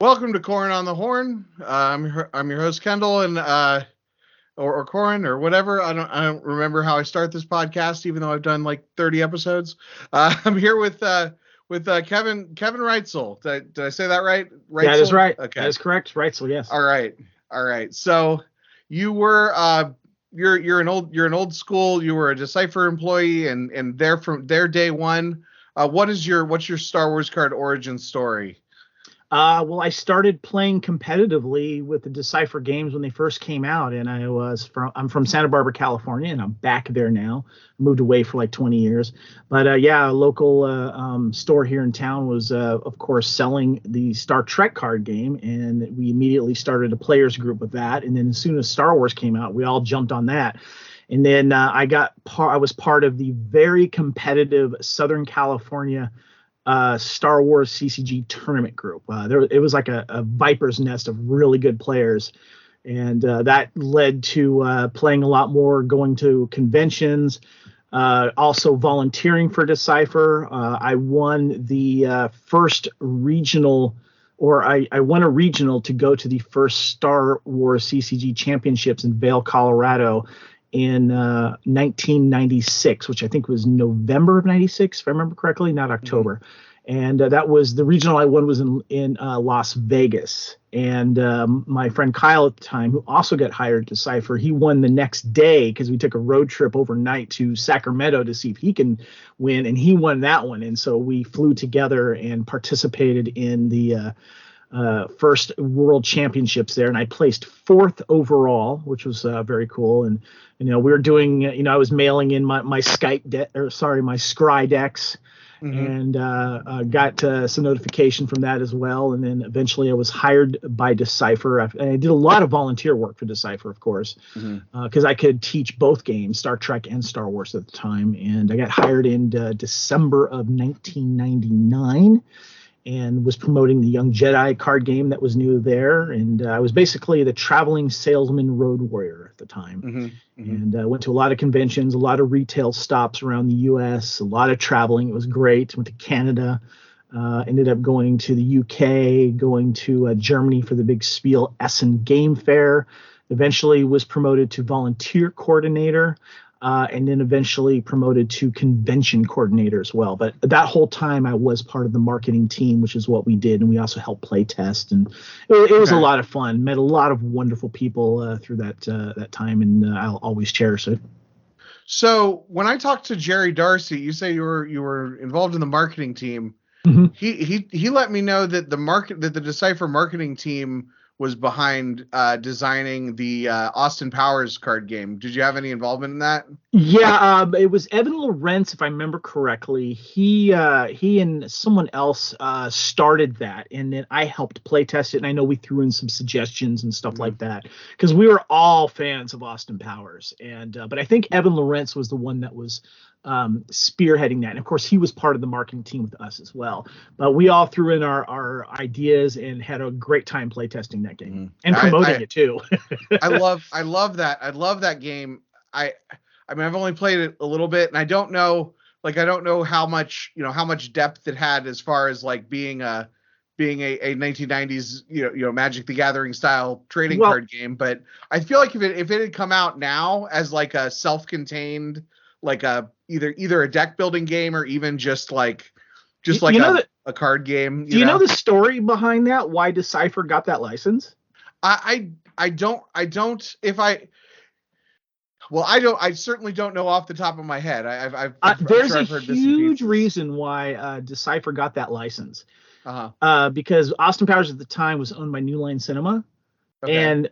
Welcome to Corran on the Horn. I'm your host Kendall, and or Corran or whatever. I don't remember how I start this podcast, even though I've done like 30 episodes. I'm here with Kevin Reitzel. Did I say that right? Reitzel? That is right. Okay, that is correct. Reitzel, yes. All right. So you were you're an old school. You were a Decipher employee, and there from their day one. What's your Star Wars card origin story? Well, I started playing competitively with the Decipher games when they first came out, and I'm from Santa Barbara, California, and I'm back there now. I moved away for like 20 years, but a local store here in town was, of course, selling the Star Trek card game, and we immediately started a players group with that. And then as soon as Star Wars came out, we all jumped on that. And then I was part of the very competitive Southern California Star Wars CCG tournament group. It was like a viper's nest of really good players, and that led to playing a lot more, going to conventions, also volunteering for Decipher. I won the first regional, or I won a regional to go to the first Star Wars CCG championships in Vail, Colorado, in 1996, which I think was November of 96, if I remember correctly, not October. Mm-hmm. And that was the regional I won was in Las Vegas. And my friend Kyle at the time, who also got hired to Decipher, he won the next day because we took a road trip overnight to Sacramento to see if he can win. And he won that one. And so we flew together and participated in the first world championships there, and I placed 4th overall, which was very cool. And we were doing, I was mailing in my my Scry decks, mm-hmm. and got some notification from that as well. And then eventually I was hired by Decipher. I did a lot of volunteer work for Decipher, of course, because I could teach both games, Star Trek and Star Wars at the time. And I got hired in December of 1999. And was promoting the Young Jedi card game that was new there. And I was basically the traveling salesman road warrior at the time. Mm-hmm. And went to a lot of conventions, a lot of retail stops around the U.S., a lot of traveling. It was great. Went to Canada, ended up going to the U.K., going to Germany for the big Spiel Essen Game Fair. Eventually was promoted to volunteer coordinator. And then eventually promoted to convention coordinator as well. But that whole time I was part of the marketing team, which is what we did. And we also helped play test. And it was a lot of fun. Met a lot of wonderful people through that time. And I'll always cherish it. So when I talked to Jerry Darcy, you say you were involved in the marketing team. Mm-hmm. He let me know that the Decipher marketing team was behind designing the Austin Powers card game. Did you have any involvement in that? Yeah, it was Evan Lorenz, if I remember correctly. He and someone else started that, and then I helped play test it. And I know we threw in some suggestions and stuff like that because we were all fans of Austin Powers. And but I think Evan Lorenz was the one that was spearheading that. And of course, he was part of the marketing team with us as well. But we all threw in our ideas and had a great time play testing that game and promoting it too. I love that. I love that game. I mean, I've only played it a little bit, and I don't know how much depth it had as far as like being a 1990s Magic the Gathering style trading card game. But I feel like if it had come out now as like a self-contained, like either a deck building game or even just like a card game. Do you know the story behind that? Why Decipher got that license? I certainly don't know off the top of my head. There's a huge reason why Decipher got that license. Because Austin Powers at the time was owned by New Line Cinema. Okay. And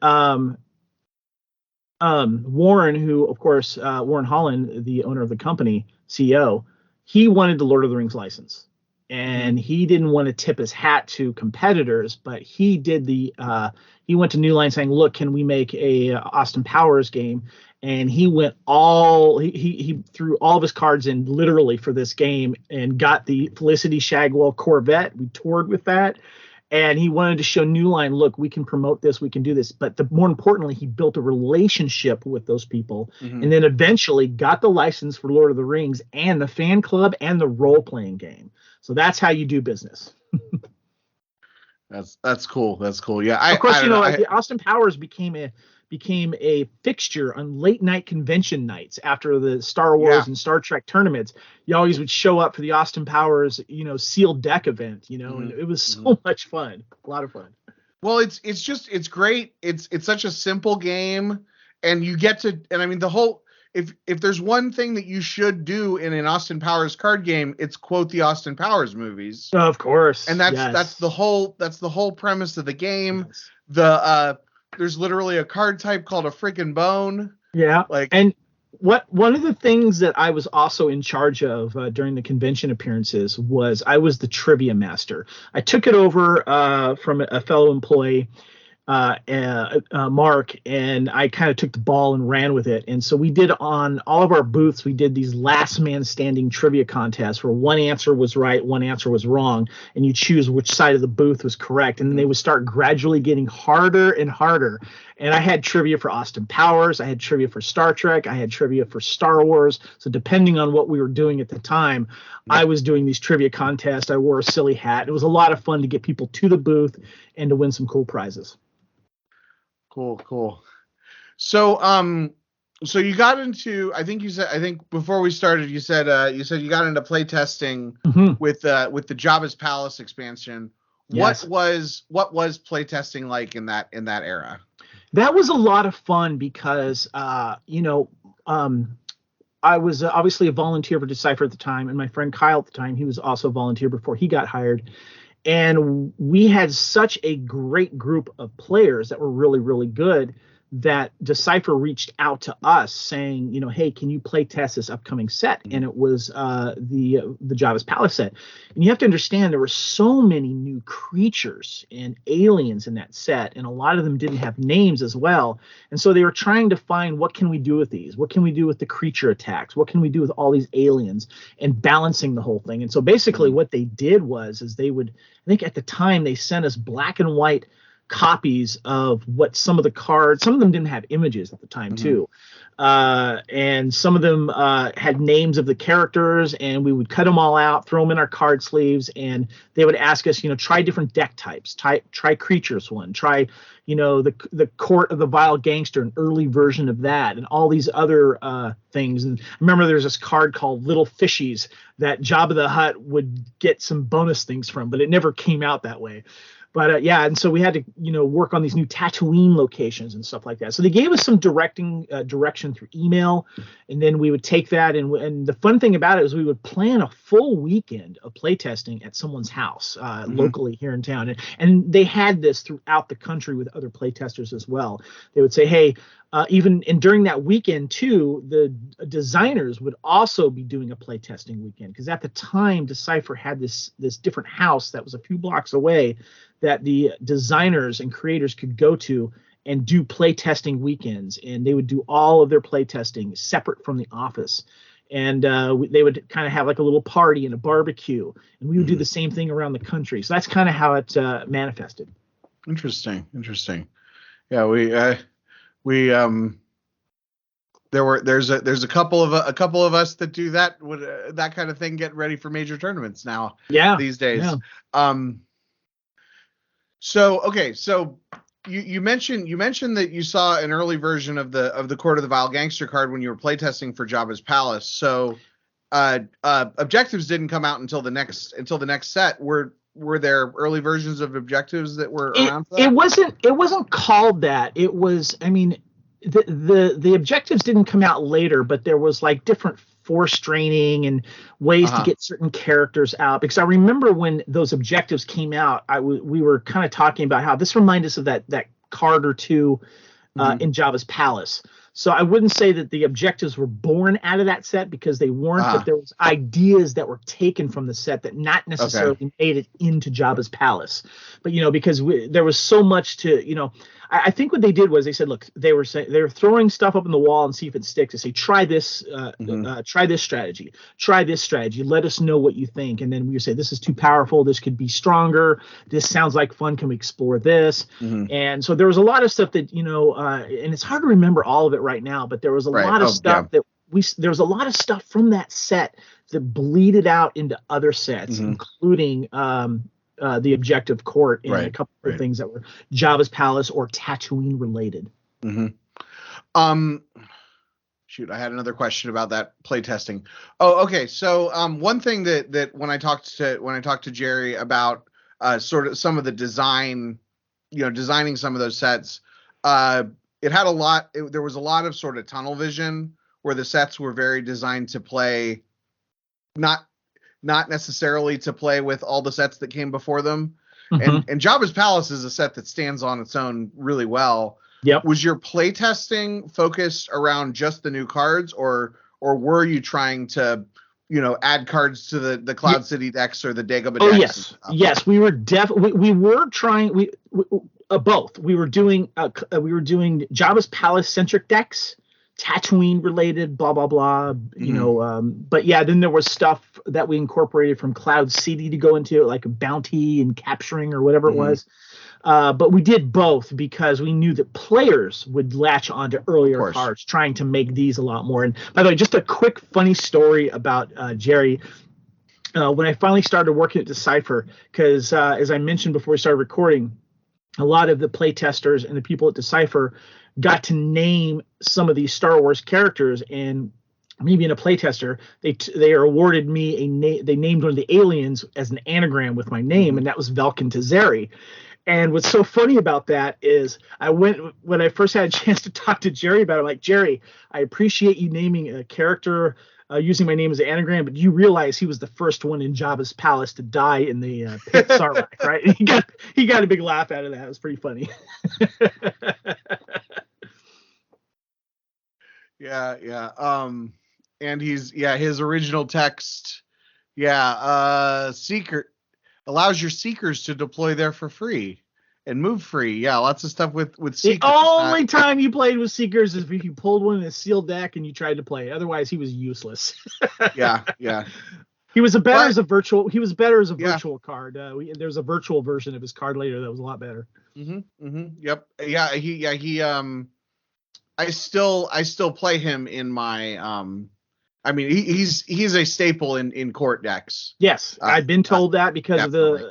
Warren, who, of course, Warren Holland, the owner of the company, CEO, he wanted the Lord of the Rings license. And he didn't want to tip his hat to competitors, but he did he went to New Line saying, look, can we make a Austin Powers game? And he went he threw all of his cards in literally for this game and got the Felicity Shagwell Corvette. We toured with that. And he wanted to show New Line, look, we can promote this, we can do this. But more importantly, he built a relationship with those people and then eventually got the license for Lord of the Rings and the fan club and the role-playing game. So that's how you do business. That's cool. That's cool. Yeah, Of course, I don't know. the Austin Powers became a fixture on late night convention nights after the Star Yeah. Wars and Star Trek tournaments. You always would show up for the Austin Powers, sealed deck event, and it was so much fun. A lot of fun. Well, it's great. It's such a simple game, and you get to, and I mean the whole, if there's one thing that you should do in an Austin Powers card game, it's quote the Austin Powers movies. Of course. And that's the whole premise of the game. Yes. There's literally a card type called a freaking bone. Yeah. And one of the things that I was also in charge of during the convention appearances was I was the trivia master. I took it over from a fellow employee, Mark, and I kind of took the ball and ran with it. And so we did on all of our booths, we did these last man standing trivia contests where one answer was right, one answer was wrong, and you choose which side of the booth was correct. And then they would start gradually getting harder and harder. And I had trivia for Austin Powers, I had trivia for Star Trek, I had trivia for Star Wars. So depending on what we were doing at the time, I was doing these trivia contests. I wore a silly hat. It was a lot of fun to get people to the booth and to win some cool prizes. Cool. So you got into, I think before we started, you said you got into playtesting with the Jabba's Palace expansion. Yes. What was playtesting like in that era? That was a lot of fun because I was obviously a volunteer for Decipher at the time, and my friend Kyle at the time, he was also a volunteer before he got hired. And we had such a great group of players that were really, really good that Decipher reached out to us saying, hey, can you play test this upcoming set? And it was the Jabba's Palace set. And you have to understand there were so many new creatures and aliens in that set, and a lot of them didn't have names as well. And so they were trying to find, what can we do with these? What can we do with the creature attacks? What can we do with all these aliens? And balancing the whole thing. And so basically what they did was they would, I think at the time they sent us black and white copies of what some of the cards, some of them didn't have images at the time too. And some of them had names of the characters, and we would cut them all out, throw them in our card sleeves, and they would ask us, try different deck types, try creatures one, try, the Court of the Vile Gangster, an early version of that, and all these other things. And I remember there's this card called Little Fishies that Jabba the Hutt would get some bonus things from, but it never came out that way. But and so we had to, work on these new Tatooine locations and stuff like that. So they gave us some direction through email, and then we would take that. And the fun thing about it is we would plan a full weekend of playtesting at someone's house locally here in town. And they had this throughout the country with other playtesters as well. They would say, hey, and during that weekend too, the designers would also be doing a playtesting weekend, because at the time Decipher had this different house that was a few blocks away that the designers and creators could go to and do playtesting weekends, and they would do all of their playtesting separate from the office. And they would kind of have like a little party and a barbecue, and we would do the same thing around the country. So that's kind of how it manifested. Interesting. Yeah, there's a couple of us that do that with that kind of thing, get ready for major tournaments now. Yeah, these days. Yeah. So you mentioned that you saw an early version of the Court of the Vile Gangster card when you were playtesting for Jabba's Palace. So objectives didn't come out until the next set. Were there early versions of objectives that were around for that? It wasn't called that. It was, I mean, the objectives didn't come out later, but there was like different force training and ways to get certain characters out. Because I remember when those objectives came out, we were kind of talking about how this reminded us of that card or two in Jabba's Palace. So I wouldn't say that the objectives were born out of that set, because they weren't, but there was ideas that were taken from the set that not necessarily made it into Jabba's Palace. But, because there was so much to, I think what they did was they said, look, they were throwing stuff up on the wall and see if it sticks. They say, try this strategy, try this strategy. Let us know what you think. And then we would say, this is too powerful. This could be stronger. This sounds like fun. Can we explore this? And so there was a lot of stuff that, and it's hard to remember all of it right now, but there was a lot of stuff that there was a lot of stuff from that set that bleeded out into other sets, including the objective court and a Right, couple of right. things that were Jabba's palace or Tatooine related. Mm-hmm. Shoot, I had another question about that playtesting. Oh, okay. So one thing that when I talked to Jerry about sort of some of the design, designing some of those sets, it had a lot. There was a lot of sort of tunnel vision where the sets were very designed to play, not necessarily to play with all the sets that came before them. Mm-hmm. And Jabba's Palace is a set that stands on its own really well. Yep. Was your playtesting focused around just the new cards, or were you trying to, add cards to the Cloud City decks or the Dagobah Oh decks? yes, we were we were trying both. We were doing Jabba's Palace centric decks, Tatooine related, blah blah blah. But yeah, then there was stuff that we incorporated from Cloud City to go into it, like bounty and capturing or whatever it was. But we did both because we knew that players would latch onto earlier cards, trying to make these a lot more. And by the way, just a quick funny story about Jerry. When I finally started working at Decipher, because as I mentioned before we started recording, a lot of the play testers and the people at Decipher got to name some of these Star Wars characters, and me being a playtester, they awarded me they named one of the aliens as an anagram with my name, and that was Velken Tezari. And what's so funny about that is when I first had a chance to talk to Jerry about it, I'm like, Jerry, I appreciate you naming a character using my name as an anagram, but you realize he was the first one in Jabba's palace to die in the pit Sarlacc, right? And he got a big laugh out of that. It was pretty funny. Yeah. And his original text, Seeker allows your seekers to deploy there for free and move free. Yeah, lots of stuff with seekers. The only time you played with seekers is if you pulled one in a sealed deck and you tried to play. Otherwise, he was useless. Yeah. He was better as a virtual card. There's a virtual version of his card later that was a lot better. Yep. Yeah. I still play him in my I mean, he's a staple in court decks. Yes, I've been told that because of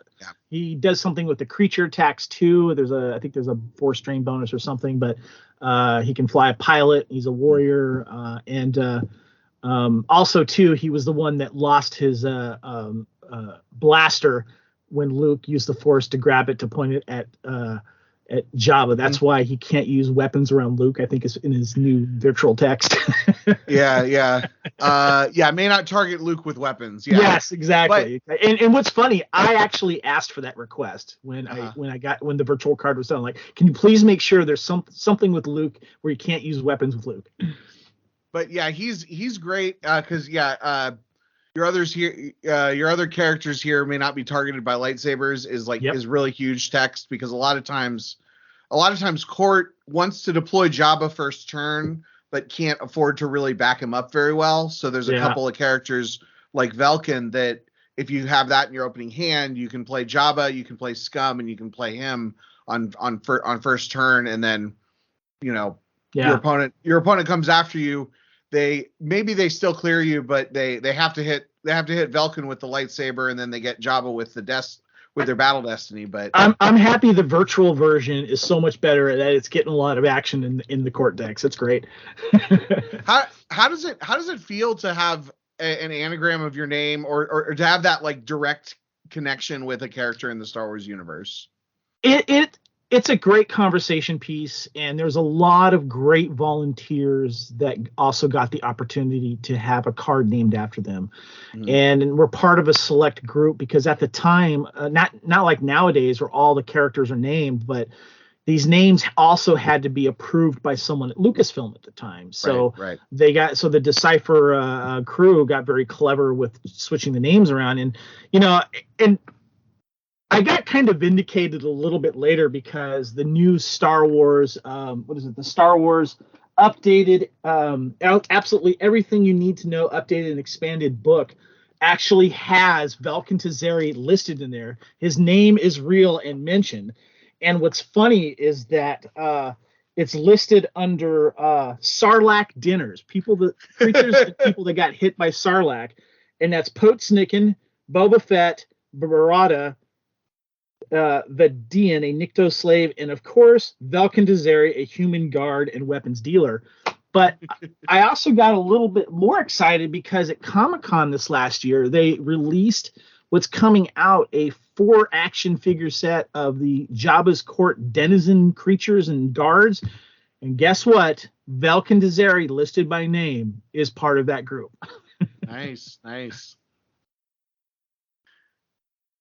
he does something with the creature attacks too. I think there's a 4-strain bonus or something, but he can fly a pilot. He's a warrior, and also too, he was the one that lost his blaster when Luke used the Force to grab it to point it at Jabba. That's why he can't use weapons around Luke, I think, is in his new virtual text. Yeah. May not target Luke with weapons. Yeah. Yes, exactly. But, and what's funny, I actually asked for that request when the virtual card was done. Like, can you please make sure there's something with Luke where you can't use weapons with Luke? But yeah, he's great because your other characters here may not be targeted by lightsabers is really huge text, because a lot of times court wants to deploy Jabba first turn but can't afford to really back him up very well. So there's a couple of characters like Velken that if you have that in your opening hand, you can play Jabba, you can play Scum, and you can play him on first turn, and then your opponent comes after you. They still clear you, but they have to hit Velken with the lightsaber, and then they get Jabba with their battle destiny. But I'm happy the virtual version is so much better that it's getting a lot of action in the court decks. It's great. How does it feel to have an anagram of your name or to have that like direct connection with a character in the Star Wars universe? It's a great conversation piece, and there's a lot of great volunteers that also got the opportunity to have a card named after them. And we're part of a select group because at the time, not like nowadays where all the characters are named, but these names also had to be approved by someone at Lucasfilm at the time. So the Decipher crew got very clever with switching the names around, and I got kind of vindicated a little bit later because the new Star Wars, the Star Wars updated, absolutely everything you need to know, updated and expanded book actually has Velken Tezari listed in there. His name is real and mentioned. And what's funny is that it's listed under Sarlacc dinners, creatures and people that got hit by Sarlacc. And that's Potsnikin, Boba Fett, Barada, Vadian, a Nikto slave, and of course, Velken Tezari, a human guard and weapons dealer. But I also got a little bit more excited because at Comic-Con this last year, they released what's coming out, a 4 action figure set of the Jabba's Court denizen creatures and guards. And guess what? Velken Tezari, listed by name, is part of that group. Nice.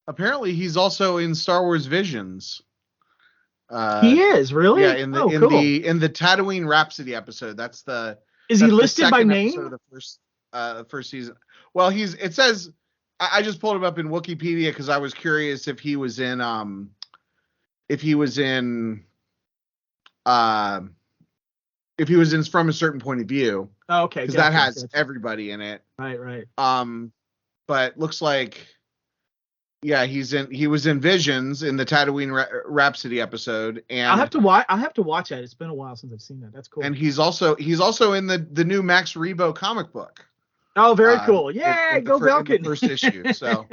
Apparently, he's also in Star Wars Visions. He is, really? Yeah, in the Tatooine Rhapsody episode. Is he listed by name? Of the first season. Well, it says, I just pulled him up in Wikipedia because I was curious if he was in from a certain point of view. Oh, okay. Because that has everybody in it. Right. But looks like, yeah, he was in Visions in the Tatooine Rhapsody episode, and I'll have to watch that. It's been a while since I've seen that. That's cool. And he's also in the new Max Rebo comic book. Oh, very cool. Yeah, go Velken. First issue. So,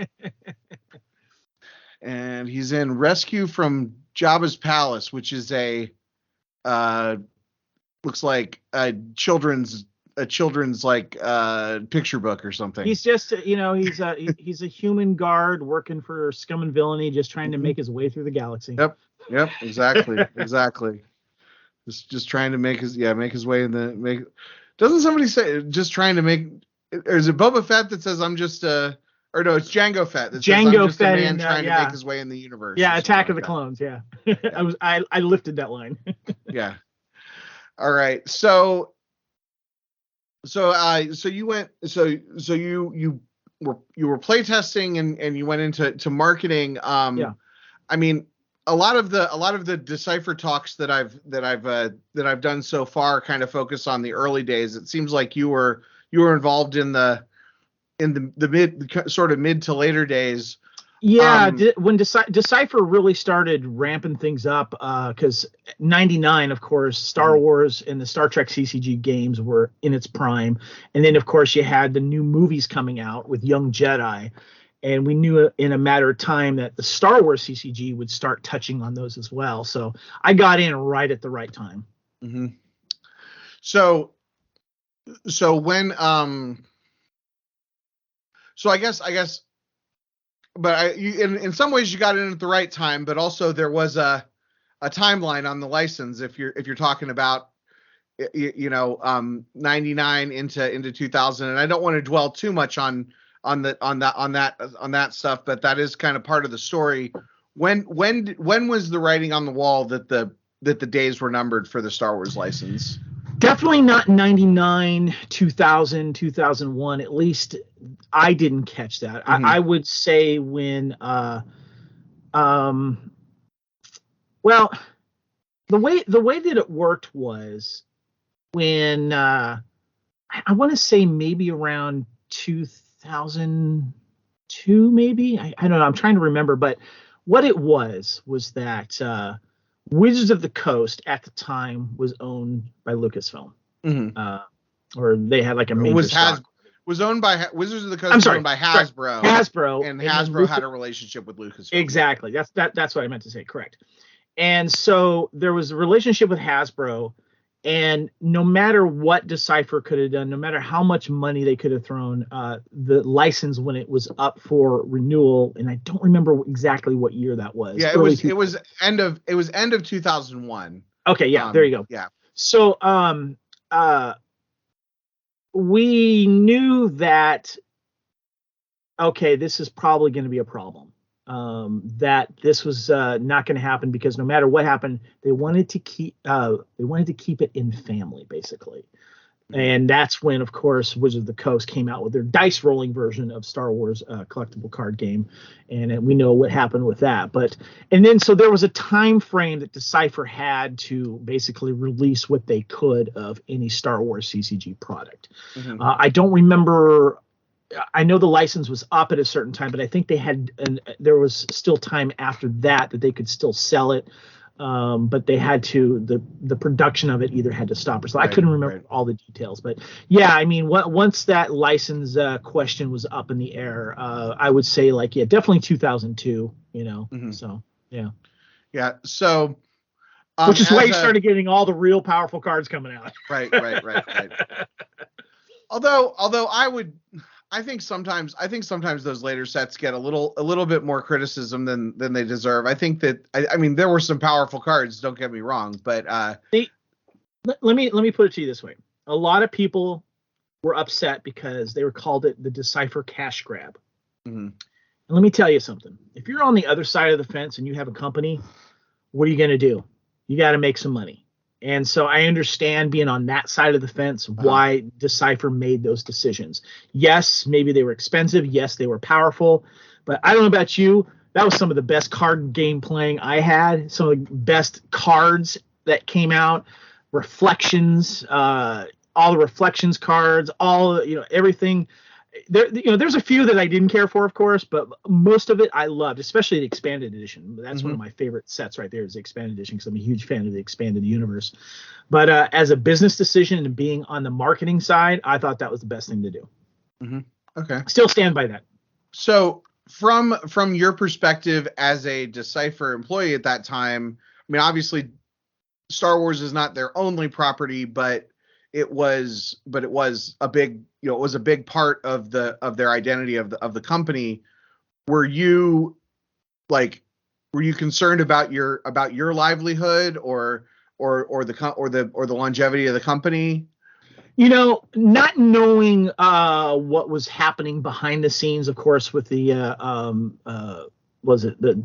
and he's in Rescue from Jabba's Palace, which is looks like a children's like picture book or something. He's just he's a human guard working for scum and villainy, just trying to make his way through the galaxy. Yep, exactly. Just trying to make his way Doesn't somebody say just trying to make? Or is it Boba Fett that says I'm just or no, it's Jango Fett. Jango Fett a man trying to make his way in the universe. Yeah, Attack of the Clones. Yeah, yeah. I lifted that line. Yeah. All right. So you went. So you were playtesting and you went into marketing. Yeah. I mean, a lot of the Decipher talks that I've done so far kind of focus on the early days. It seems like you were involved in the mid to later days. Yeah, when Decipher really started ramping things up, because 99, of course, Star Wars and the Star Trek CCG games were in its prime, and then of course you had the new movies coming out with Young Jedi, and we knew in a matter of time that the Star Wars CCG would start touching on those as well. So I got in right at the right time. Mm-hmm. So when so I guess. But in some ways you got in at the right time, but also there was a timeline on the license. If you're talking about 99 into 2000, and I don't want to dwell too much on that stuff, but that is kind of part of the story. When was the writing on the wall that the days were numbered for the Star Wars license? Definitely not 99, 2000, 2001. At least I didn't catch that. Mm-hmm. I would say when, well, the way that it worked was when, I want to say maybe around 2002, maybe. I don't know. I'm trying to remember, but what it was that, Wizards of the Coast at the time was owned by Lucasfilm, or they had like a major stock. Was owned by Wizards of the Coast. Owned by Hasbro. Hasbro, and Hasbro had a relationship with Lucasfilm. Exactly. That's what I meant to say. Correct. And so there was a relationship with Hasbro, and no matter what Decipher could have done, no matter how much money they could have thrown, the license when it was up for renewal, and I don't remember exactly what year that was. Yeah, it was end of 2001. Okay, yeah, there you go. Yeah. So we knew that, okay, this is probably going to be a problem. That this was not going to happen because no matter what happened, they wanted to keep it in family, basically. And that's when, of course, Wizards of the Coast came out with their dice rolling version of Star Wars collectible card game, and we know what happened with that. So there was a time frame that Decipher had to basically release what they could of any Star Wars CCG product. Mm-hmm. I don't remember. I know the license was up at a certain time, but I think there was still time after that they could still sell it. But they had to, the production of it either had to stop or so. I couldn't remember all the details, but yeah, I mean, once that license question was up in the air, I would say definitely 2002, Mm-hmm. So Yeah. Yeah. So, which is why as you started getting all the real powerful cards coming out. right. Although I think sometimes those later sets get a little bit more criticism than they deserve. I think that I mean there were some powerful cards, don't get me wrong, but let me put it to you this way. A lot of people were upset because they were called it the Decipher cash grab. Mm-hmm. And let me tell you something. If you're on the other side of the fence and you have a company, what are you going to do? You got to make some money. And so I understand being on that side of the fence, why Decipher made those decisions. Yes, maybe they were expensive. Yes, they were powerful. But I don't know about you. That was some of the best card game playing I had. Some of the best cards that came out. Reflections, all the reflections cards, all, everything. There's a few that I didn't care for, of course, but most of it I loved, especially the expanded edition. That's one of my favorite sets right there, is the expanded edition, because I'm a huge fan of the expanded universe. But as a business decision and being on the marketing side, I thought that was the best thing to do. Okay. Still stand by that. So from your perspective as a Decipher employee at that time, I mean, obviously Star Wars is not their only property, but it was a big, it was a big part of their identity of the company. Were you concerned about your livelihood or the longevity of the company? Not knowing what was happening behind the scenes, of course, with the was it the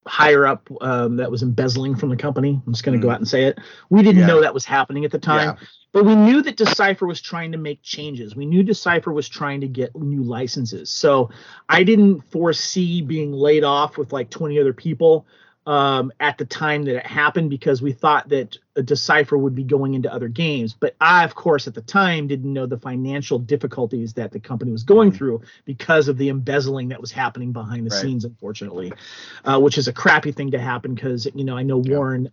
higher up that was embezzling from the company. I'm just going to go out and say it. We didn't know that was happening at the time, but we knew that Decipher was trying to make changes. We knew Decipher was trying to get new licenses. So I didn't foresee being laid off with like 20 other people at the time that it happened, because we thought that a Decipher would be going into other games. But I, of course, at the time didn't know the financial difficulties that the company was going through because of the embezzling that was happening behind the scenes, unfortunately, which is a crappy thing to happen, because, I know Warren,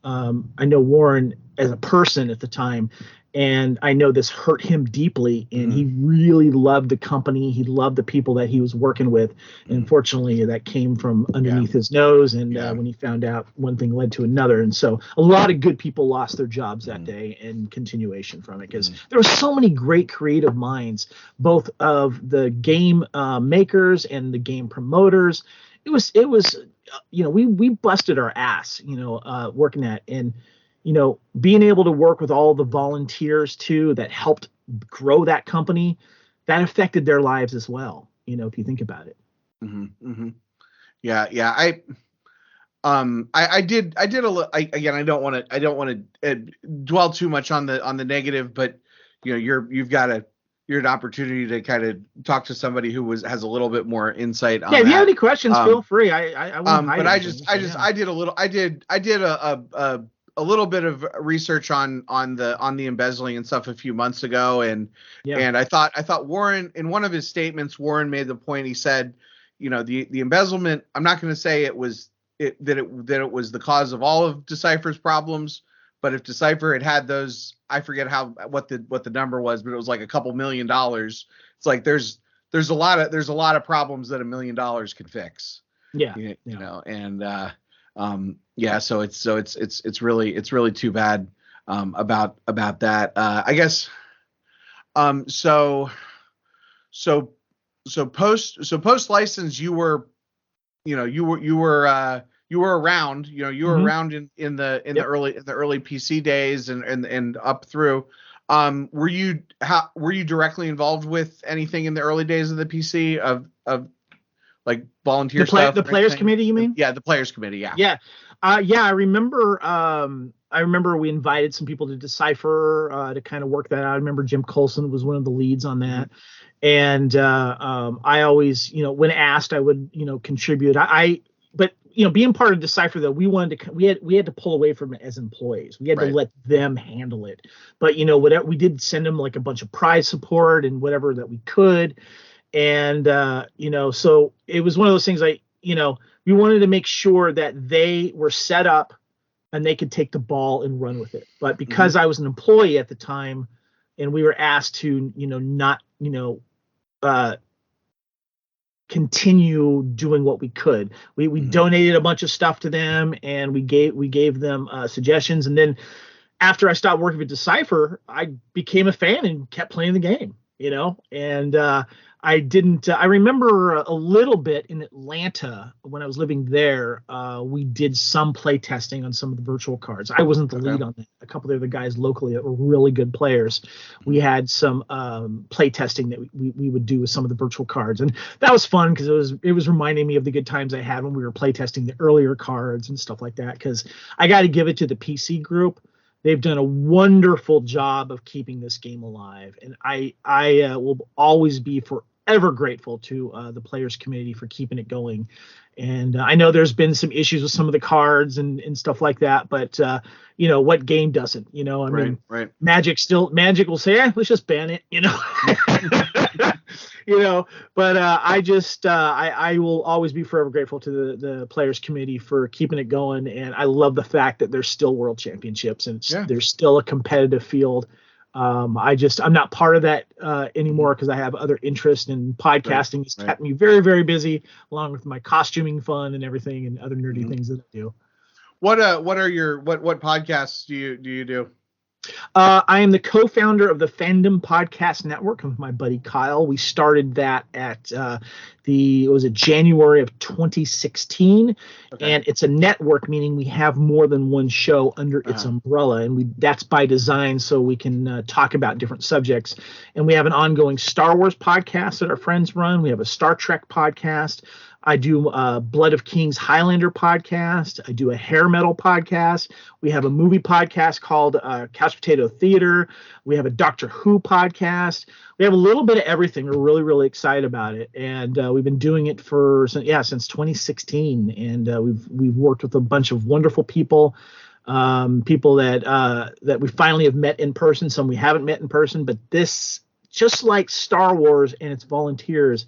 as a person at the time, and I know this hurt him deeply, and he really loved the company. He loved the people that he was working with. And unfortunately, that came from underneath his nose. And when he found out, one thing led to another. And so a lot of good people lost their jobs that day, in continuation from it, because there were so many great creative minds, both of the game makers and the game promoters. It was we busted our ass, working at, and being able to work with all the volunteers too that helped grow that company, that affected their lives as well. If you think about it. Yeah. I did a little. Again, I don't want to dwell too much on the negative, but you're an opportunity to kind of talk to somebody who has a little bit more insight on that. If you have any questions, feel free. I won't hide anything. I did a little bit of research on the embezzling and stuff a few months ago, and I thought Warren, in one of his statements, Warren made the point. He said, the embezzlement, I'm not going to say that it was the cause of all of Decipher's problems, but if Decipher had those, I forget what the number was, but it was like a couple $1 million. It's like there's a lot of problems that $1 million can fix. So it's really too bad about that. I guess so post license, you were around, you were around in the early PC days and up through. Were you directly involved with anything in the early days of the PC of like volunteer stuff? The players committee, you mean? Yeah, the players committee. Yeah. Yeah. I remember. I remember we invited some people to Decipher to kind of work that out. I remember Jim Colson was one of the leads on that. And I always, when asked, I would, contribute. But being part of Decipher, though, we had to pull away from it as employees. We had to let them handle it. But whatever, we did send them like a bunch of prize support and whatever that we could. And so it was one of those things. We wanted to make sure that they were set up and they could take the ball and run with it. But because I was an employee at the time, and we were asked to, not, continue doing what we could. We donated a bunch of stuff to them, and we gave them suggestions. And then after I stopped working with Decipher, I became a fan and kept playing the game, and I didn't. I remember a little bit in Atlanta when I was living there. We did some play testing on some of the virtual cards. I wasn't the lead on that. A couple of the guys locally that were really good players. We had some play testing that we would do with some of the virtual cards, and that was fun because it was reminding me of the good times I had when we were play testing the earlier cards and stuff like that. Because I got to give it to the PC group. They've done a wonderful job of keeping this game alive, and I will always be forever grateful to the players community for keeping it going. And I know there's been some issues with some of the cards and stuff like that, but what game doesn't? I mean, Magic will say, let's just ban it, But I will always be forever grateful to the players committee for keeping it going. And I love the fact that there's still world championships and there's still a competitive field. I'm not part of that anymore because I have other interests, and podcasting has kept me very, very busy, along with my costuming fun and everything and other nerdy things that I do. What podcasts do you do? I am the co-founder of the Fandom Podcast Network with my buddy Kyle. We started that at January of 2016, and it's a network, meaning we have more than one show under its umbrella, and that's by design so we can talk about different subjects. And we have an ongoing Star Wars podcast that our friends run. We have a Star Trek podcast. I do a Blood of Kings Highlander podcast. I do a hair metal podcast. We have a movie podcast called Couch Potato Theater. We have a Doctor Who podcast. We have a little bit of everything. We're really, really excited about it. And we've been doing it since 2016. And we've worked with a bunch of wonderful people, people that we finally have met in person. Some we haven't met in person. But this, just like Star Wars and its volunteers,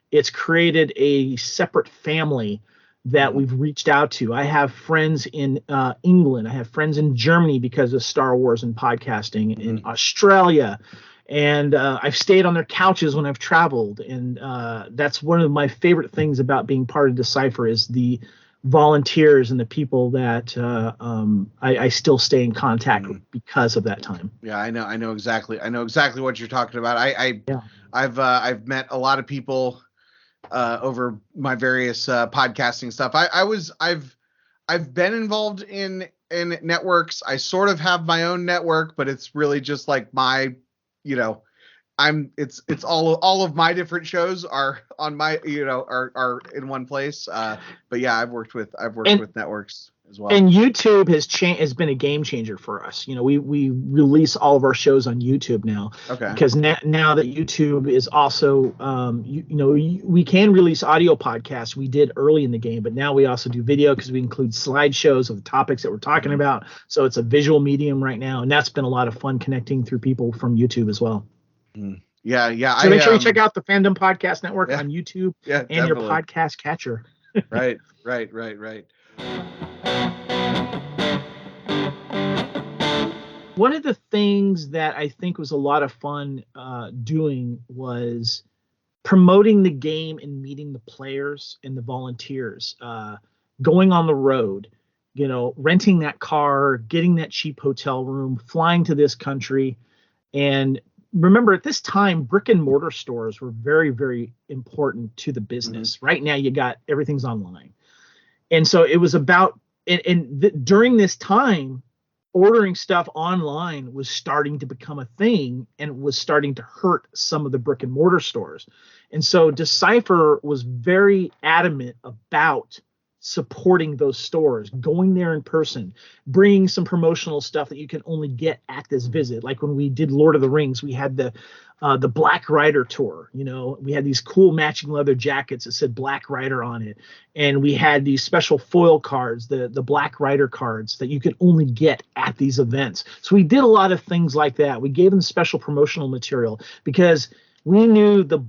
it's created a separate family that we've reached out to. I have friends in England. I have friends in Germany because of Star Wars and podcasting, in Australia. And I've stayed on their couches when I've traveled. And that's one of my favorite things about being part of Decipher is the volunteers and the people that I still stay in contact with because of that time. Yeah, I know exactly what you're talking about. I've met a lot of people over my various podcasting stuff. I've been involved in networks. I sort of have my own network, but it's really just like my, it's all of my different shows are on my, are in one place. But yeah, I've worked with networks as well. And YouTube has been a game changer for us. We release all of our shows on YouTube now. Okay. Because now that YouTube is also, we can release audio podcasts. We did early in the game, but now we also do video because we include slideshows of the topics that we're talking about. So it's a visual medium right now, and that's been a lot of fun connecting through people from YouTube as well. Yeah. So make sure you check out the Fandom Podcast Network on YouTube and definitely. your podcast catcher. Right. One of the things that I think was a lot of fun doing was promoting the game and meeting the players and the volunteers, going on the road, renting that car, getting that cheap hotel room, flying to this country. And remember, at this time, brick and mortar stores were very, very important to the business. Right now, everything's online. And so it was about, during this time, ordering stuff online was starting to become a thing, and was starting to hurt some of the brick and mortar stores. And so Decipher was very adamant about supporting those stores, going there in person, bringing some promotional stuff that you can only get at this visit. Like when we did Lord of the Rings, we had the Black Rider tour. We had these cool matching leather jackets that said Black Rider on it, and we had these special foil cards, the Black Rider cards that you could only get at these events. So we did a lot of things like that. We gave them special promotional material because we knew the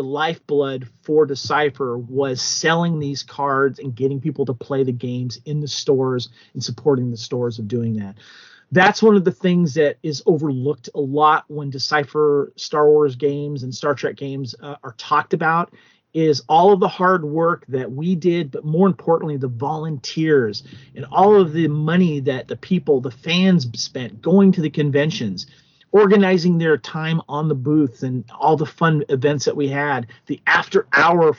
lifeblood for Decipher was selling these cards and getting people to play the games in the stores and supporting the stores of doing that. That's one of the things that is overlooked a lot when Decipher Star Wars games and Star Trek games are talked about, is all of the hard work that we did, but more importantly, the volunteers and all of the money that the people, the fans spent going to the conventions, organizing their time on the booth and all the fun events that we had, the after-hour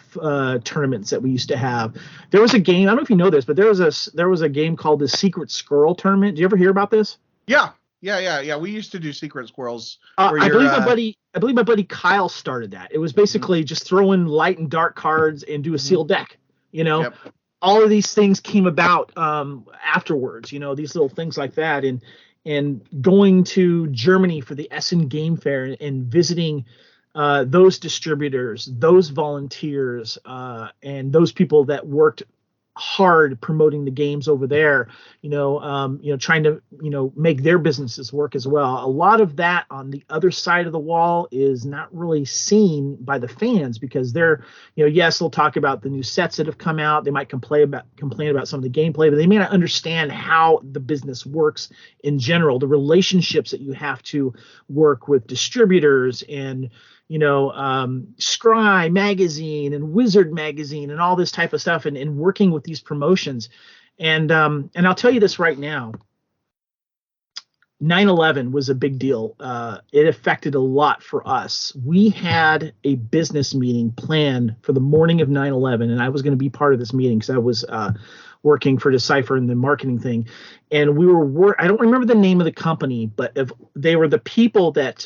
tournaments that we used to have. There was a game, I don't know if you know this, but there was a game called the Secret Squirrel Tournament. Did you ever hear about this? Yeah. We used to do Secret Squirrels. I believe my buddy Kyle started that. It was basically just throw in light and dark cards and do a sealed deck. Yep. All of these things came about afterwards. These little things like that, and going to Germany for the Essen Game Fair and visiting those distributors, those volunteers, and those people that worked hard promoting the games over there, trying to, make their businesses work as well. A lot of that on the other side of the wall is not really seen by the fans because they're, yes, they'll talk about the new sets that have come out. They might complain about some of the gameplay, but they may not understand how the business works in general, the relationships that you have to work with distributors and, Scry magazine and Wizard magazine and all this type of stuff and working with these promotions. And I'll tell you this right now, 9/11 was a big deal. It affected a lot for us. We had a business meeting planned for the morning of 9/11, and I was going to be part of this meeting because I was working for Decipher in the marketing thing. And I don't remember the name of the company, but they were the people that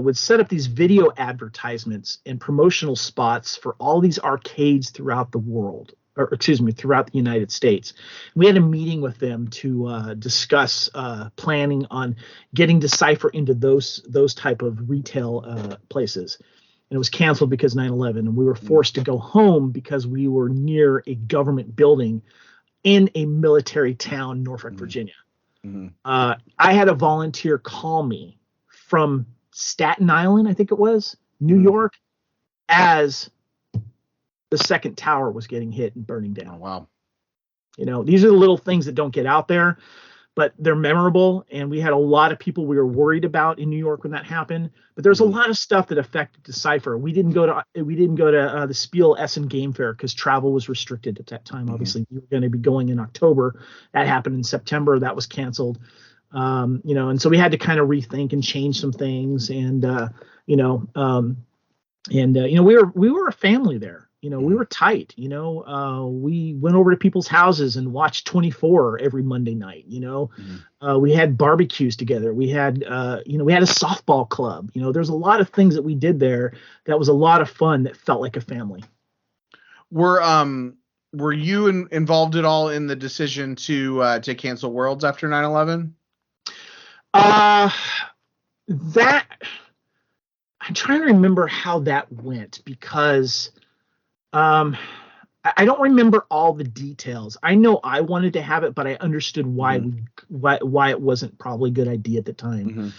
would set up these video advertisements and promotional spots for all these arcades throughout the world, throughout the United States. We had a meeting with them to discuss planning on getting Decipher into those type of retail places. And it was canceled because 9/11, and we were forced to go home because we were near a government building in a military town, Norfolk, Virginia. I had a volunteer call me from Staten Island, I think it was, New York, as the second tower was getting hit and burning down. Oh, wow. These are the little things that don't get out there, but they're memorable. And we had a lot of people we were worried about in New York when that happened. But there's a lot of stuff that affected Decipher. We didn't go to the Spiel Essen Game Fair because travel was restricted at that time. Obviously, we were going to be going in October. That happened in September. That was canceled. And so we had to kind of rethink and change some things. And we were a family there. We were tight. We went over to people's houses and watched 24 every Monday night. We had barbecues together. We had a softball club. There's a lot of things that we did there that was a lot of fun that felt like a family. Were you involved at all in the decision to cancel Worlds after 9/11? That I'm trying to remember how that went because I don't remember all the details. I know I wanted to have it, but I understood why it wasn't probably a good idea at the time.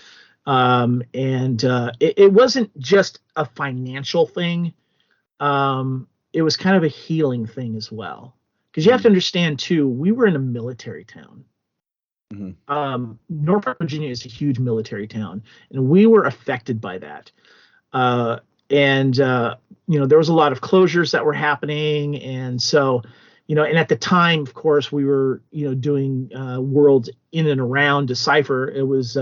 It wasn't just a financial thing. It was kind of a healing thing as well. Because you have to understand too, we were in a military town. Norfolk, Virginia is a huge military town, and we were affected by that. There was a lot of closures that were happening. And so, and at the time, of course, we were, doing Worlds in and around Decipher. It was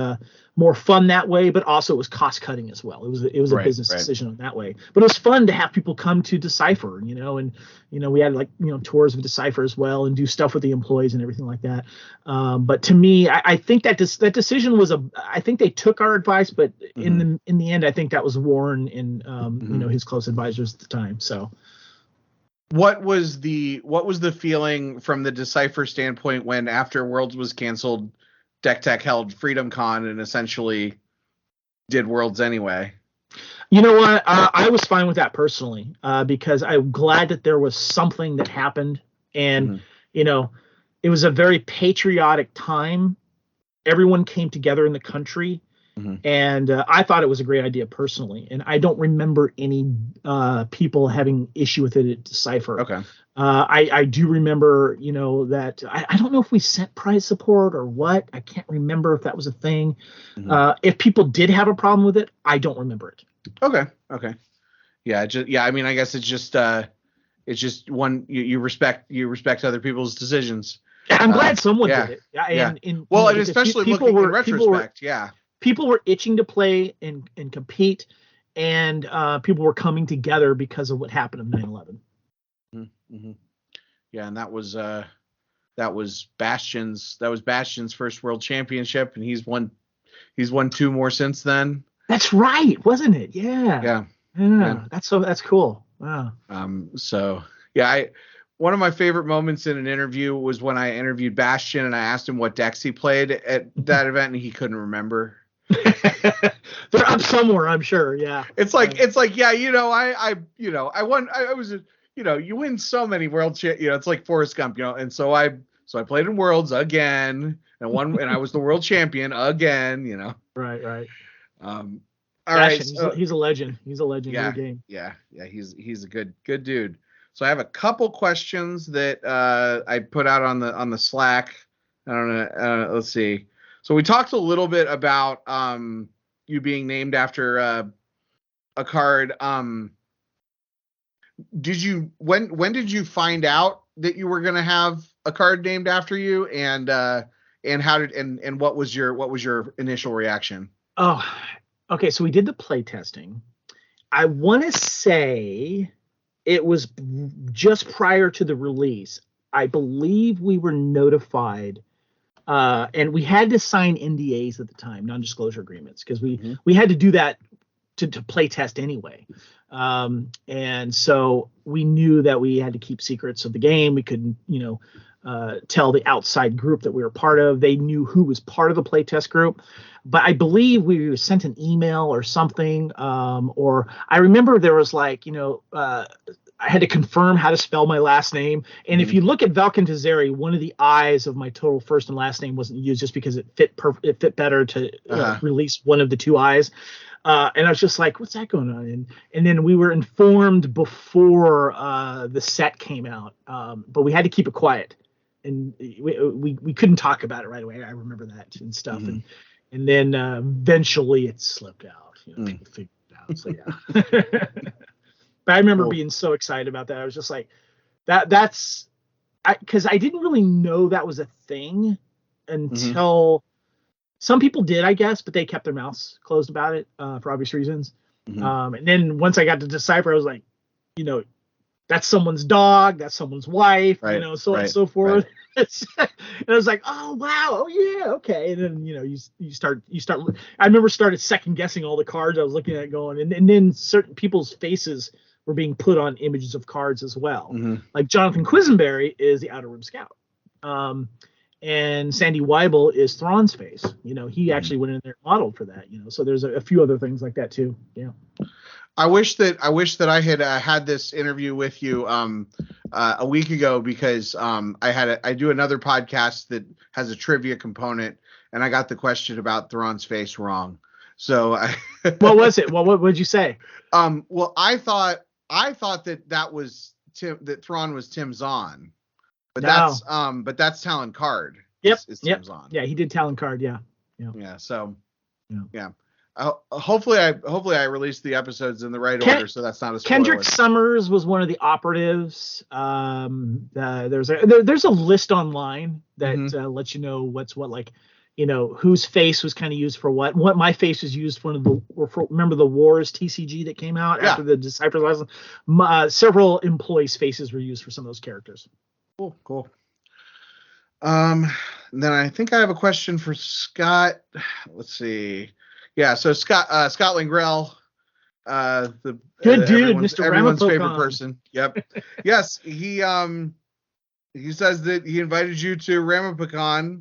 more fun that way, but also it was cost cutting as well. It was a business decision on that way. But it was fun to have people come to Decipher, and we had tours of Decipher as well and do stuff with the employees and everything like that. But to me, I think that decision was I think they took our advice, but in the end, I think that was Warren and his close advisors at the time. So. What was the feeling from the Decipher standpoint when after Worlds was canceled, Deck Tech held Freedom Con and essentially did Worlds anyway? You know what? I was fine with that personally because I'm glad that there was something that happened, and it was a very patriotic time. Everyone came together in the country. And I thought it was a great idea personally, and I don't remember any people having issue with it at Decipher. Okay. I do remember, that I don't know if we sent prize support or what. I can't remember if that was a thing. If people did have a problem with it, I don't remember it. Okay. I mean, I guess it's just one you respect other people's decisions. I'm glad someone did it. And especially looking in retrospect, people were itching to play and compete, and people were coming together because of what happened in 9/11. Mm-hmm. Yeah, and that was Bastion's first world championship, and he's won 2 more since then. That's right, wasn't it? Yeah. That's cool. Wow. One of my favorite moments in an interview was when I interviewed Bastion and I asked him what decks he played at that event, and he couldn't remember. They're up somewhere, I'm sure. Yeah. It's like I won. I was you win so many world it's like Forrest Gump, and so I played in Worlds again and won, and I was the world champion again. Right. All right. He's a legend. He's a legend in the game. Yeah. He's a good dude. So I have a couple questions that I put out on the Slack. I don't know. Let's see. So we talked a little bit about you being named after a card. When did you find out that you were going to have a card named after you, and what was your initial reaction? Oh, okay. So we did the play testing. I want to say it was just prior to the release. I believe we were notified, and we had to sign NDAs at the time, non-disclosure agreements, because we had to do that to play test anyway. And so we knew that we had to keep secrets of the game. We couldn't, tell the outside group that we were part of. They knew who was part of the playtest group, but I believe we were sent an email or something. Or I remember there was I had to confirm how to spell my last name. And if you look at Velken Tezari, one of the I's of my total first and last name wasn't used just because it fit better to release one of the 2 I's. And I was just like, what's that going on? And then we were informed before the set came out, but we had to keep it quiet. And we couldn't talk about it right away. I remember that and stuff. And then eventually it slipped out. People figured it out. So yeah. But I remember being so excited about that. I was just like, because I didn't really know that was a thing until some people did, I guess, but they kept their mouths closed about it for obvious reasons. And then once I got to Decipher, I was like, that's someone's dog, that's someone's wife, so on and so forth. Right. And I was like, oh wow, oh yeah, okay. And then you start. I remember started second guessing all the cards I was looking at, going, and then certain people's faces were being put on images of cards as well. Like Jonathan Quisenberry is the Outer Rim Scout, and Sandy Weibel is Thrawn's face. He actually went in there and modeled for that. So there's a few other things like that too. Yeah. I wish that I had had this interview with you a week ago, because I do another podcast that has a trivia component, and I got the question about Thrawn's face wrong. So what was it? What would you say? Well, I thought that was that Thrawn was Tim Zahn, but that's Talon Card. Yep. Is Tim Zahn. Yeah, he did Talon Card. Yeah. So yeah. Hopefully I released the episodes in the right order, so that's not a spoiler. Kendrick Summers was one of the operatives. There's a list online that lets you know what's what, like, whose face was kind of used for what. What my face was used for remember the Wars TCG that came out after the Decipher license. Several employees' faces were used for some of those characters. Cool. Then I think I have a question for Scott. Let's see. Yeah, so Scott Langrell, the good dude, Mr. Everyone's Ramapokon. Favorite person. Yep. Yes, he says that he invited you to Ramapokon.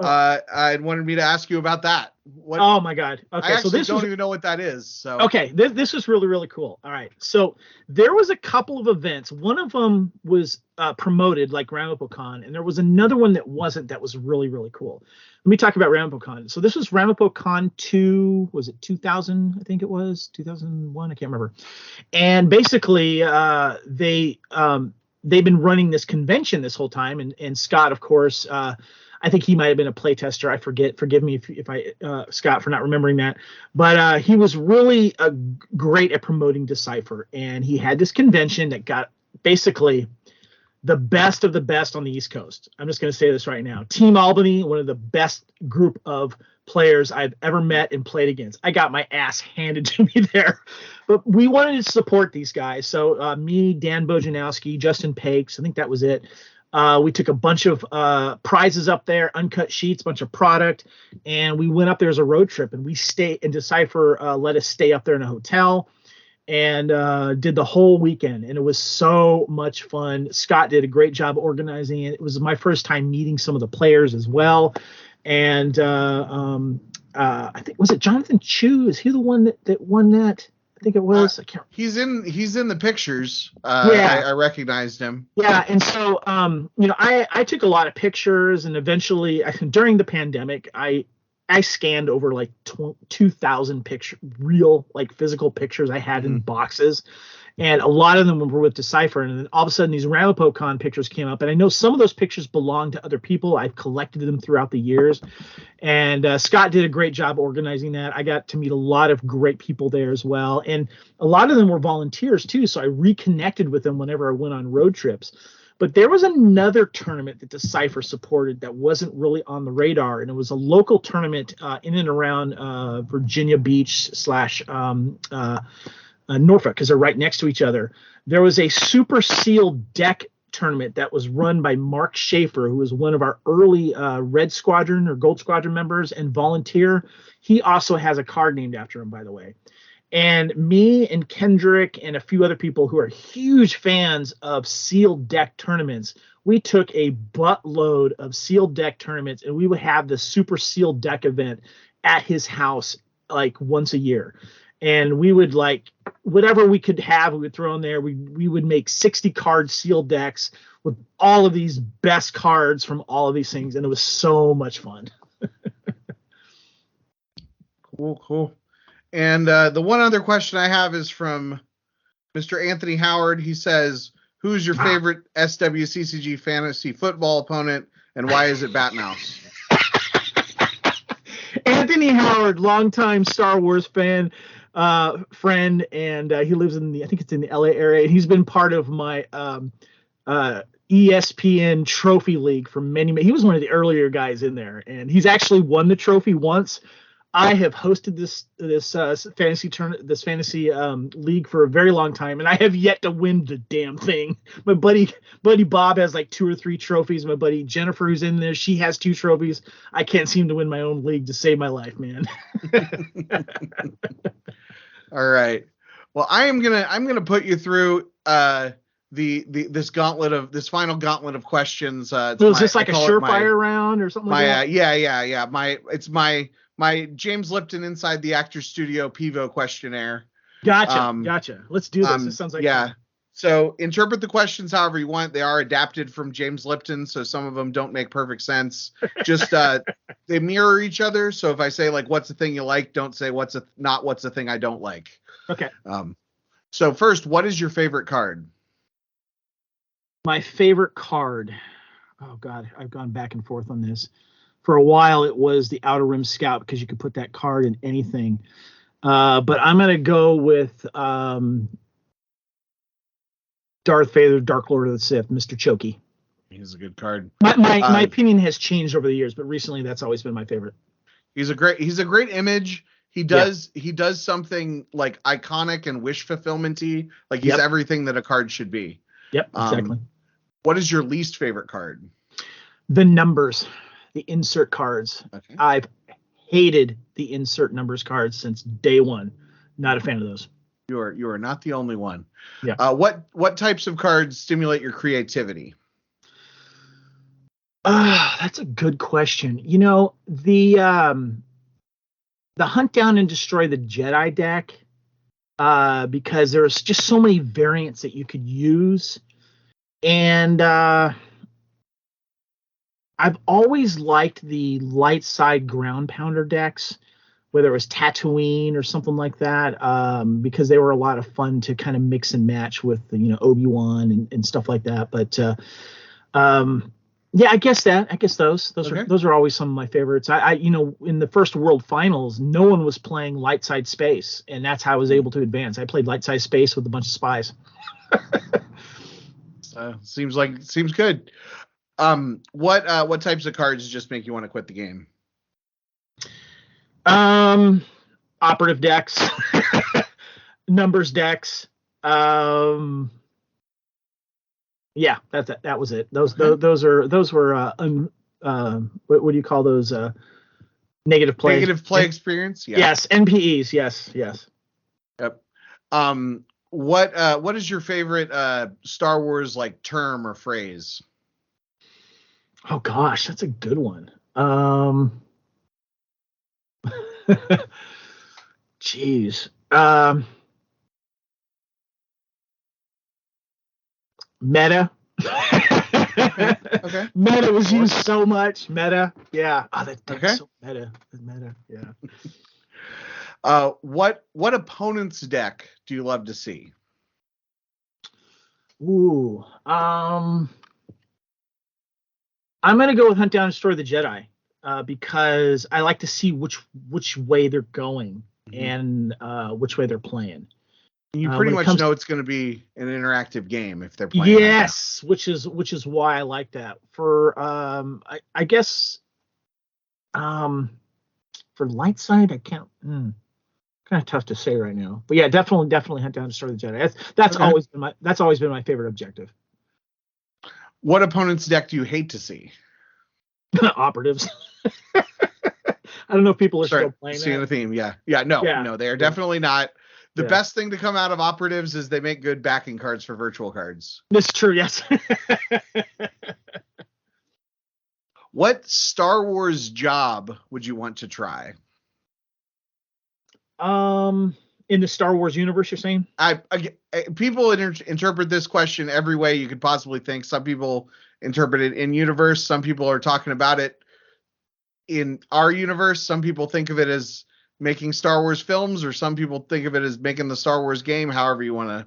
I wanted me to ask you about that. Oh my God. Okay, I actually don't even know what that is. So okay, this was really, really cool. All right, so there was a couple of events. One of them was promoted like Ramapokon, and there was another one that wasn't. That was really, really cool. Let me talk about Ramapokon. So this was Ramapokon 2. Was it 2000? I think it was 2001. I can't remember. And basically, they've been running this convention this whole time, and Scott, of course. I think he might have been a playtester. I forget. Forgive me if I Scott for not remembering that. But he was really great at promoting Decipher, and he had this convention that got basically the best of the best on the East Coast. I'm just going to say this right now. Team Albany, one of the best group of players I've ever met and played against. I got my ass handed to me there. But we wanted to support these guys. So me, Dan Bojanowski, Justin Pakes, I think that was it. We took a bunch of prizes up there, uncut sheets, bunch of product, and we went up there as a road trip. And we stayed, and Decipher let us stay up there in a hotel, and did the whole weekend, and it was so much fun. Scott did a great job organizing it. It was my first time meeting some of the players as well, and I think, was it Jonathan Chu? Is he the one that won that? I think it was. I can't. He's in the pictures. Yeah. I recognized him. Yeah, and so I took a lot of pictures, and eventually during the pandemic, I scanned over like 2,000 real, like physical pictures I had in boxes, and a lot of them were with Decipher. And then all of a sudden, these RamapoCon pictures came up, and I know some of those pictures belong to other people. I've collected them throughout the years, and Scott did a great job organizing that. I got to meet a lot of great people there as well, and a lot of them were volunteers too. So I reconnected with them whenever I went on road trips. But there was another tournament that Decipher supported that wasn't really on the radar, and it was a local tournament in and around Virginia Beach / Norfolk, because they're right next to each other. There was a super sealed deck tournament that was run by Mark Schaefer, who was one of our early Red Squadron or Gold Squadron members and volunteer. He also has a card named after him, by the way. And me and Kendrick and a few other people who are huge fans of sealed deck tournaments, we took a buttload of sealed deck tournaments, and we would have the super sealed deck event at his house like once a year. And we would, like, whatever we could have, we would throw in there. We would make 60 card sealed decks with all of these best cards from all of these things. And it was so much fun. Cool. And the one other question I have is from Mr. Anthony Howard. He says, who's your favorite SWCCG fantasy football opponent, and why is it Batmouse? Anthony Howard, longtime Star Wars fan, friend, and he lives in I think it's in the LA area. And he's been part of my ESPN trophy league for many. He was one of the earlier guys in there, and he's actually won the trophy once. I have hosted this fantasy league for a very long time, and I have yet to win the damn thing. My buddy Bob has like 2 or 3 trophies. My buddy Jennifer, who's in there, she has 2 trophies. I can't seem to win my own league to save my life, man. All right. Well, I'm gonna put you through this final gauntlet of questions. So is this like a surefire round or something like that? Yeah. My James Lipton Inside the Actors Studio Pivo questionnaire. Gotcha. Let's do this. This sounds like fun. So interpret the questions however you want. They are adapted from James Lipton, so some of them don't make perfect sense. Just they mirror each other. So if I say, like, what's the thing you like, don't say what's the thing I don't like. Okay. So first, what is your favorite card? My favorite card. Oh God, I've gone back and forth on this. For a while, it was the Outer Rim Scout because you could put that card in anything. But I'm going to go with Darth Vader, Dark Lord of the Sith, Mr. Choki. He's a good card. My opinion has changed over the years, but recently that's always been my favorite. He's a great image. He does something like iconic and wish fulfillment-y. Like he's everything that a card should be. Yep, exactly. What is your least favorite card? The numbers. The insert cards. Okay. I've hated the insert numbers cards since day one. Not a fan of those. You are not the only one. Yeah. What types of cards stimulate your creativity? That's a good question. You know, the Hunt Down and Destroy the Jedi deck, because there's just so many variants that you could use, and I've always liked the light side ground pounder decks, whether it was Tatooine or something like that, because they were a lot of fun to kind of mix and match with, Obi-Wan and stuff like that. But Yeah, I guess those Okay. are always some of my favorites. I in the first World Finals, no one was playing Light Side Space, and that's how I was able to advance. I played Light Side Space with a bunch of spies. Seems good. What types of cards just make you want to quit the game? Operative decks, numbers decks. Yeah, that was it. Those were what do you call those? Negative play. Negative play experience. Yeah. Yes, NPEs. Yes. Yep. What is your favorite Star Wars like term or phrase? Oh gosh, that's a good one. Jeez. Meta. Okay. Meta was used so much. Meta. Yeah. Oh, that's Okay. so meta. Meta. Yeah. What opponent's deck do you love to see? Ooh. I'm gonna go with Hunt Down and Destroy the Jedi, because I like to see which way they're going and which way they're playing. You pretty much know it's going to be an interactive game if they're playing. Yes, which is why I like that. For I guess for light side I can't. Kind of tough to say right now, but yeah, definitely Hunt Down and Destroy the Jedi. That's always been my favorite objective. What opponent's deck do you hate to see? Operatives. I don't know if people are still playing seeing that. The theme. Yeah, no, they are definitely not. The best thing to come out of Operatives is they make good backing cards for virtual cards. That's true, yes. What Star Wars job would you want to try? In the Star Wars universe, you're saying? People interpret this question every way you could possibly think. Some people interpret it in universe. Some people are talking about it in our universe. Some people think of it as making Star Wars films, or some people think of it as making the Star Wars game. However you want to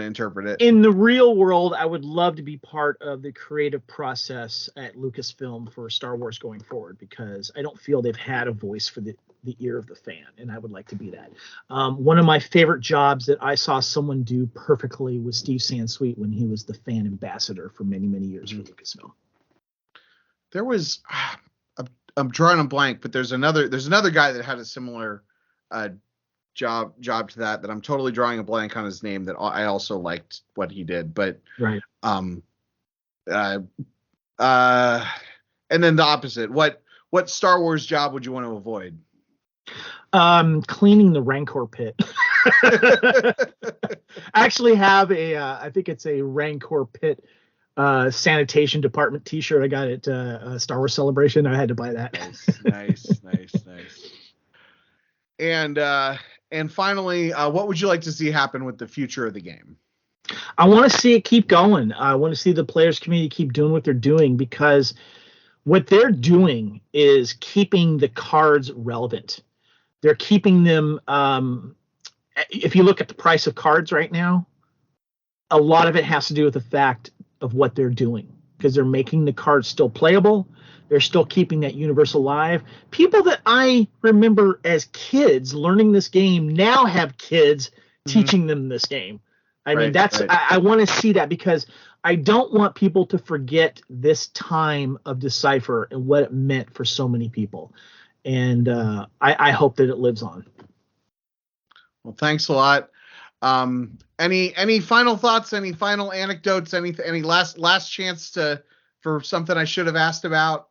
interpret it. In the real world, I would love to be part of the creative process at Lucasfilm for Star Wars going forward, because I don't feel they've had a voice for the ear of the fan, and I would like to be that. One of my favorite jobs that I saw someone do perfectly was Steve Sansweet when he was the fan ambassador for many, many years for Lucasfilm. There was, I'm drawing a blank, but there's another guy that had a similar job to that I'm totally drawing a blank on his name, that I also liked what he did, but right. And then the opposite. What Star Wars job would you want to avoid? Cleaning the Rancor pit. I actually have I think it's a Rancor pit sanitation department t-shirt I got at Star Wars Celebration. I had to buy that. Nice. And finally, what would you like to see happen with the future of the game? I want to see it keep going. I want to see the players community keep doing what they're doing, because what they're doing is keeping the cards relevant. They're keeping them. If you look at the price of cards right now, a lot of it has to do with the fact of what they're doing, because they're making the cards still playable. They're still keeping that universe alive. People that I remember as kids learning this game now have kids teaching them this game. I mean, I want to see that, because I don't want people to forget this time of Decipher and what it meant for so many people. And I hope that it lives on. Well, thanks a lot. Any final thoughts? Any final anecdotes? Any last chance for something I should have asked about?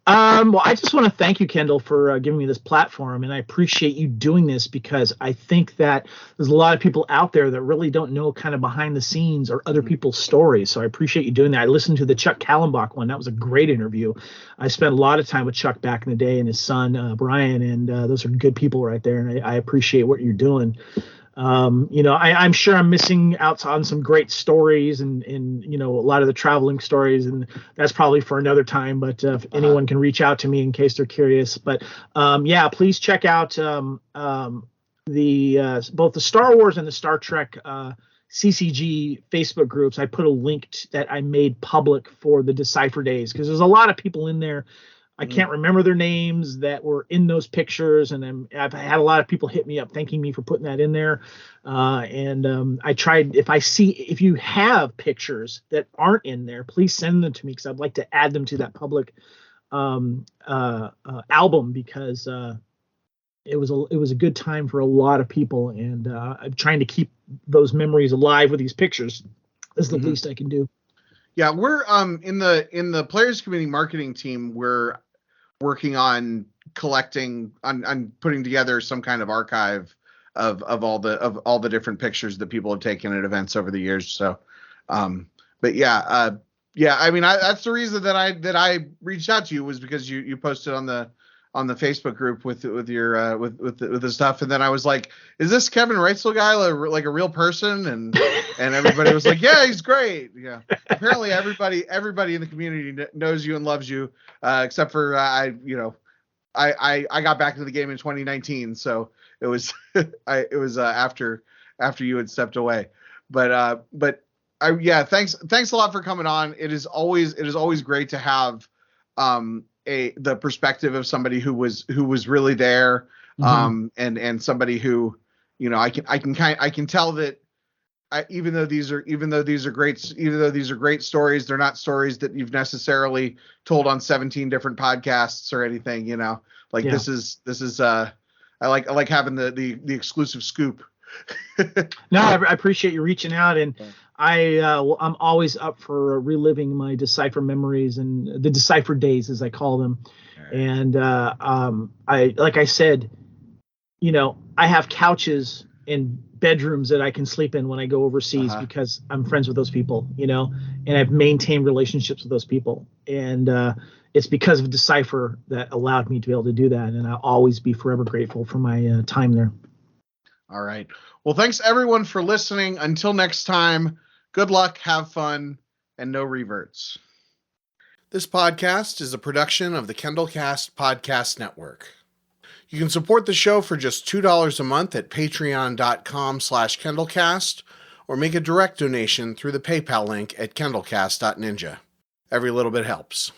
Well, I just want to thank you, Kendall, for giving me this platform, and I appreciate you doing this, because I think that there's a lot of people out there that really don't know kind of behind the scenes or other people's stories. So I appreciate you doing that. I listened to the Chuck Kallenbach one. That was a great interview. I spent a lot of time with Chuck back in the day, and his son, Brian, and those are good people right there. And I appreciate what you're doing. I'm sure I'm missing out on some great stories and a lot of the traveling stories, and that's probably for another time, but if anyone can reach out to me in case they're curious. But please check out both the Star Wars and the Star Trek CCG Facebook groups, I put a link that I made public for the Decipher days, because there's a lot of people in there. I can't remember their names that were in those pictures, and I've had a lot of people hit me up thanking me for putting that in there. I tried, if you have pictures that aren't in there, please send them to me, because I'd like to add them to that public album, because it was a good time for a lot of people, and I'm trying to keep those memories alive with these pictures. Is the least I can do. Yeah, we're in the players community marketing team, we're working on collecting on putting together some kind of archive of all the different pictures that people have taken at events over the years. So but yeah, I mean, that's the reason that I reached out to you, was because you posted on the Facebook group with your with the stuff, and then I was like, is this Kevin Reitzel guy like a real person? And everybody was like, yeah, he's great. Yeah, apparently everybody in the community knows you and loves you, except for I got back into the game in 2019, so it was after you had stepped away. But thanks a lot for coming on. It is always great to have the perspective of somebody who was really there, and somebody who, I can tell that even though these are great stories, they're not stories that you've necessarily told on 17 different podcasts or anything. This is I like having the exclusive scoop. No, I appreciate you reaching out, and I'm always up for reliving my Decipher memories and the Decipher days, as I call them. Right. And like I said, I have couches and bedrooms that I can sleep in when I go overseas, because I'm friends with those people, and I've maintained relationships with those people. And it's because of Decipher that allowed me to be able to do that. And I'll always be forever grateful for my time there. All right. Well, thanks everyone for listening. Until next time, good luck, have fun, and no reverts. This podcast is a production of the KendallCast Podcast Network. You can support the show for just $2 a month at patreon.com/KendallCast, or make a direct donation through the PayPal link at kendallcast.ninja. Every little bit helps.